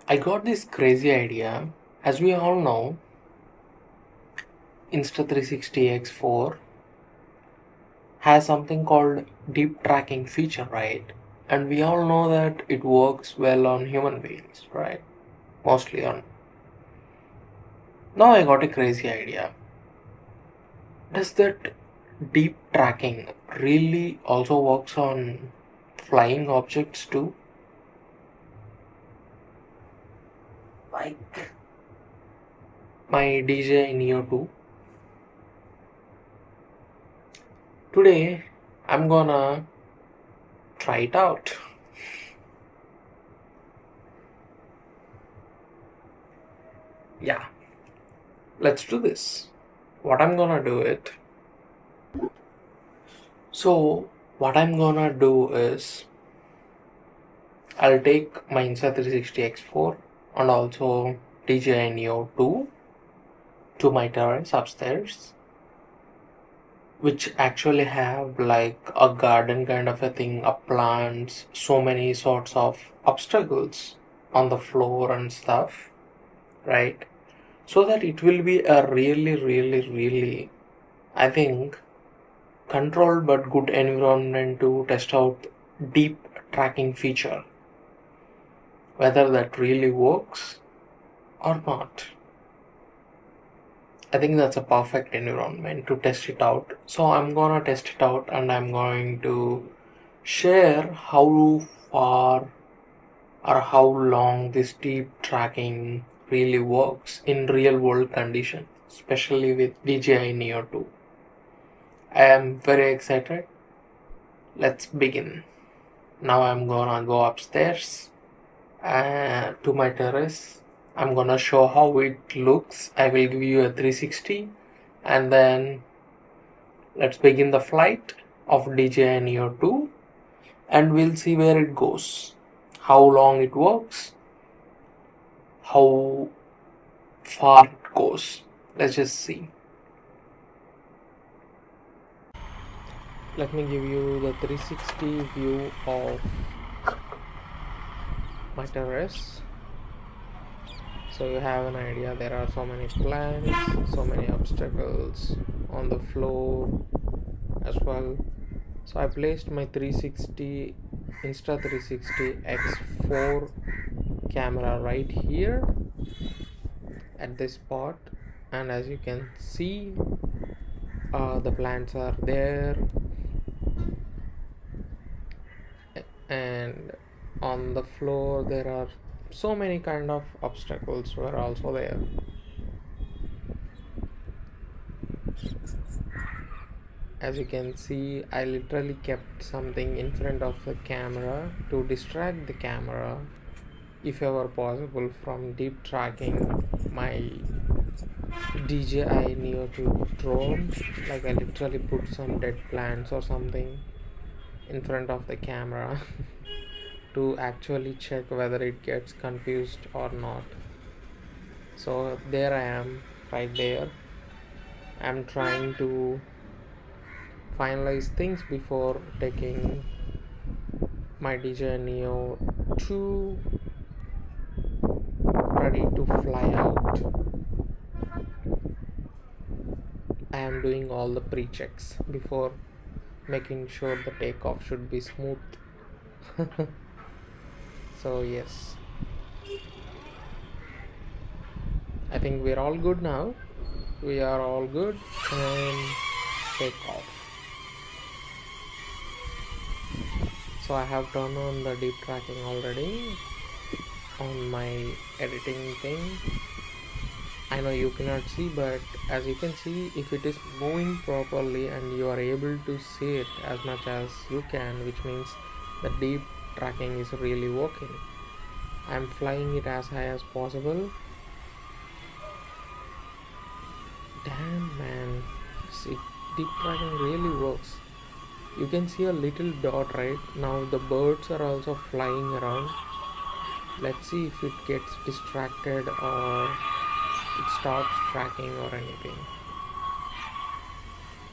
I got this crazy idea. As we all know, Insta360 X4 has something called deep tracking feature, right? And we all know that it works well on human beings, right? Mostly on. Now I got a crazy idea. Does that deep tracking really also works on flying objects too? Like my DJI Neo 2. Today I'm gonna try it out. Yeah, let's do this. What I'm gonna do it. So what I'm gonna do is I'll take my Insta360 X4 and also DJI Neo 2 to my terrace upstairs, which actually have like a garden kind of a thing, a plants, so many sorts of obstacles on the floor and stuff, right? So that it will be a really, I think, controlled but good environment to test out deep tracking feature, whether that really works or not. I think that's a perfect environment to test it out. So I'm gonna test it out and I'm going to share how far or how long this deep tracking really works in real world conditions, especially with DJI Neo 2. I am very excited. Let's begin. Now I'm gonna go upstairs to my terrace. I'm gonna show how it looks. I will give you a 360 and then let's begin the flight of DJI Neo 2 and we'll see where it goes, how long it works, how far it goes. Let's just see. Let me give you the 360 view of my terrace so you have an idea. There are so many plants, so many obstacles on the floor as well. So I placed my 360 Insta360 X4 camera right here at this spot, and as you can see the plants are there, and on the floor there are so many kind of obstacles were also there. As you can see, I literally kept something in front of the camera to distract the camera if ever possible from deep tracking my DJI Neo 2 drone. Like I literally put some dead plants or something in front of the camera to actually check whether it gets confused or not. So there I am, right there. I'm trying to finalize things before taking my DJI Neo 2 ready to fly out. I am doing all the pre-checks before making sure the takeoff should be smooth. So yes, I think we're all good now. We are all good and take off. So I have turned on the deep tracking already on my editing thing. I know you cannot see, but as you can see, if it is moving properly and you are able to see it as much as you can, which means the deep tracking is really working. I'm flying it as high as possible. Damn man, see, deep tracking really works. You can see a little dot right now. The birds are also flying around. Let's see if it gets distracted or it stops tracking or anything.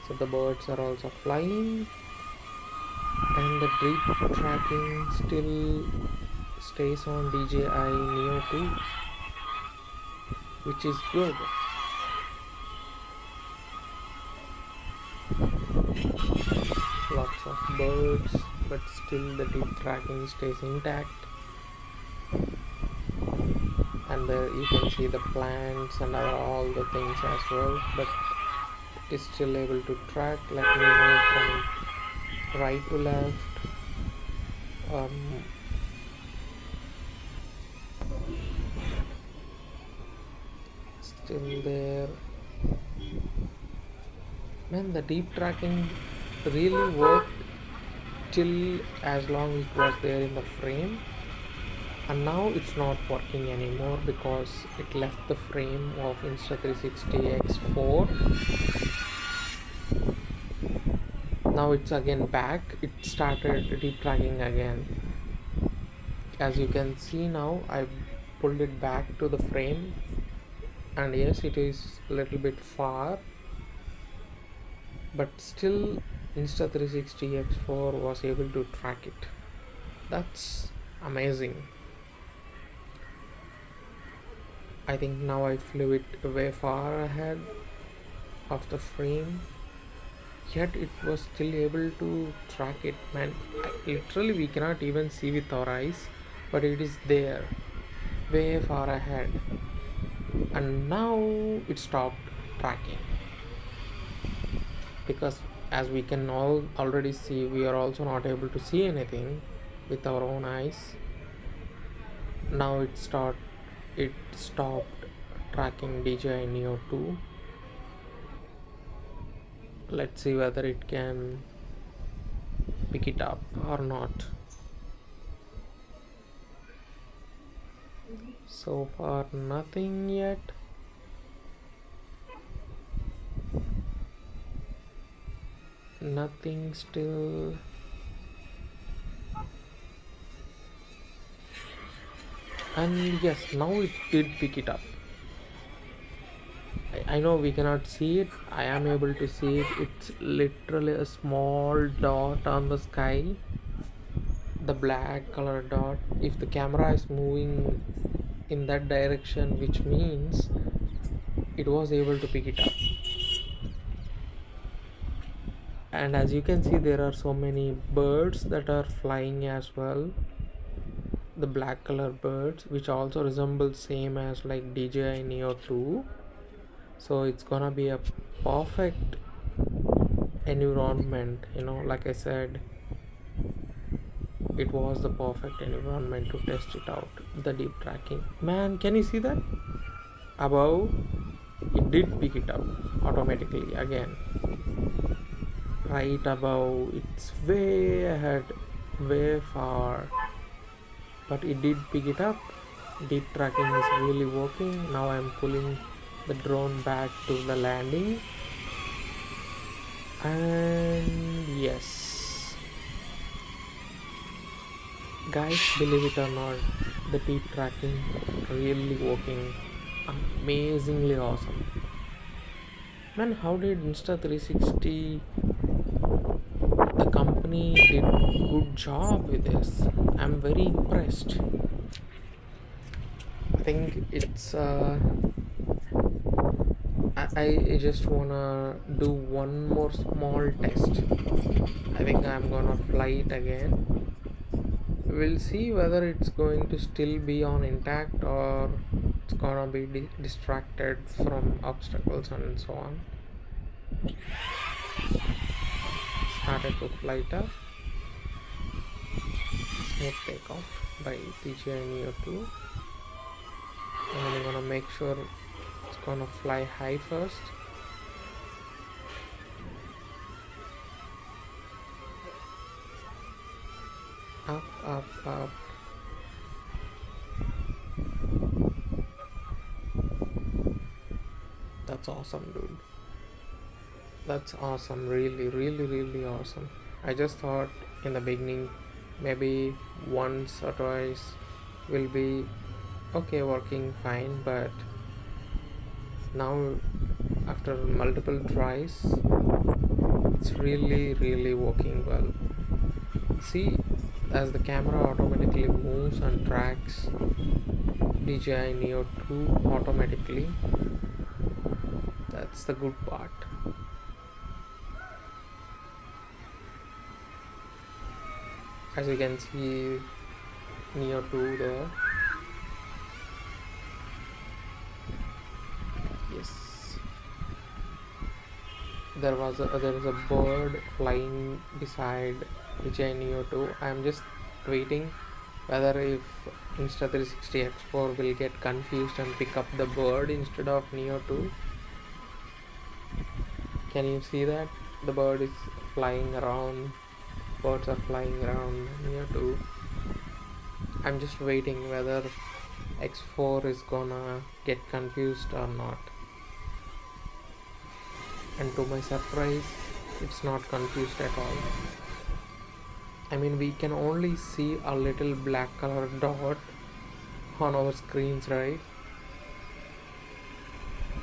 So the birds are also flying, and the deep tracking still stays on DJI Neo 2, which is good. Lots of birds, but still the deep tracking stays intact. And there you can see the plants and all the things as well, but it is still able to track. Let me move from right to left. Still there. Man, the deep tracking really worked till as long it was there in the frame, and now it's not working anymore because it left the frame of Insta360 X4. Now it's again back. It started deep tracking again. As you can see now, I pulled it back to the frame, and yes, it is a little bit far, but still Insta360 X4 was able to track it. That's amazing. I think now I flew it way far ahead of the frame, yet it was still able to track it. Man, literally we cannot even see with our eyes, but it is there way far ahead, and now it stopped tracking because as we can all already see, we are also not able to see anything with our own eyes. Now it stopped tracking DJI Neo 2. Let's see whether it can pick it up or not. So far nothing yet. Nothing still. And yes, now it did pick it up. I know we cannot see it. I am able to see it. It's literally a small dot on the sky, the black color dot. If the camera is moving in that direction, which means it was able to pick it up. And as you can see, there are so many birds that are flying as well, the black color birds, which also resemble same as like DJI Neo 2. So it's gonna be a perfect environment, like I said, it was the perfect environment to test it out. The deep tracking, man, can you see that above? It did pick it up automatically again, right above. It's way ahead, way far, but it did pick it up. Deep tracking is really working. Now I'm pulling the drone back to the landing, and yes guys, believe it or not, the deep tracking really working amazingly awesome. Man, how did Insta360, the company did good job with this. I'm very impressed. I think it's I just wanna do one more small test. I think I'm gonna fly it again. We'll see whether it's going to still be on intact or it's gonna be distracted from obstacles and so on. Started to flight up. Smooth takeoff by DJI Neo 2. And I'm gonna make sure it's gonna fly high first. Up, up, up. That's That's awesome, dude. That's awesome. Really, really, really awesome. I just thought in the beginning maybe once or twice will be okay, working fine, but now after multiple tries it's really, really working well. See, as the camera automatically moves and tracks DJI Neo 2 automatically. That's the good part. As you can see, Neo 2 there. Yes. There is a bird flying beside DJI Neo 2. I'm just waiting whether if Insta360 X4 will get confused and pick up the bird instead of Neo 2. Can you see that? The bird is flying around. Birds are flying around Neo 2. I'm just waiting whether X4 is gonna get confused or not. And to my surprise, it's not confused at all. I mean, we can only see a little black color dot on our screens, right?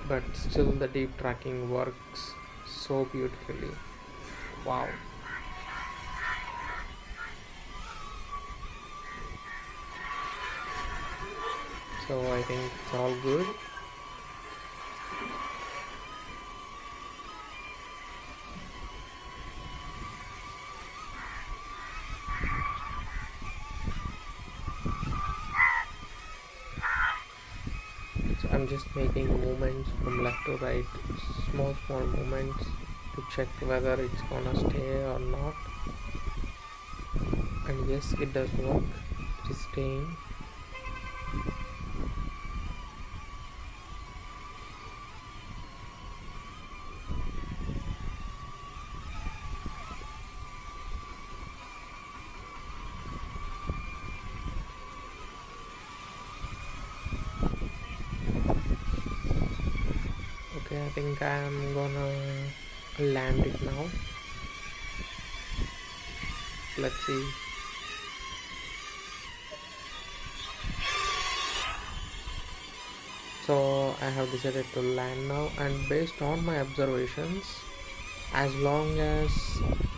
But still the deep tracking works so beautifully. Wow. So I think it's all good. So I'm just making movements from left to right, small movements to check whether it's gonna stay or not. And yes, it does work. It is staying. Okay, I think I'm gonna land it now. Let's see. So I have decided to land now, and based on my observations, as long as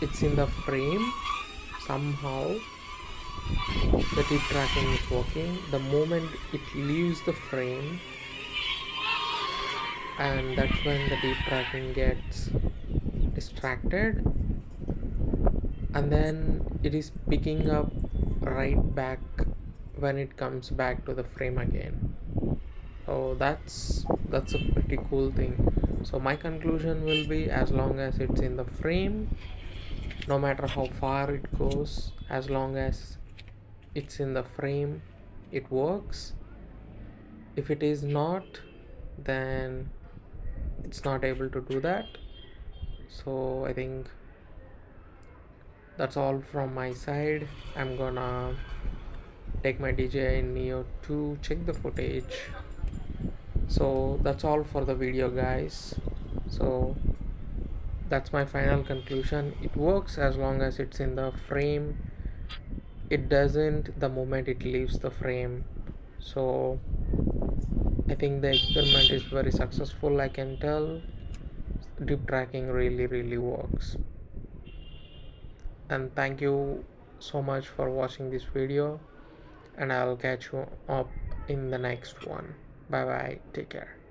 it's in the frame, somehow the deep tracking is working. The moment it leaves the frame, and that's when the deep tracking gets distracted, and then it is picking up right back when it comes back to the frame again. So that's a pretty cool thing. So my conclusion will be, as long as it's in the frame, no matter how far it goes, as long as it's in the frame, it works. If it is not, then it's not able to do that. So I think that's all from my side. I'm gonna take my DJI Neo to check the footage. So that's all for the video, guys. So that's my final conclusion. It works as long as it's in the frame. It doesn't the moment it leaves the frame. So I think the experiment is very successful. I can tell deep tracking really works. And thank you so much for watching this video, and I'll catch you up in the next one. Bye bye, take care.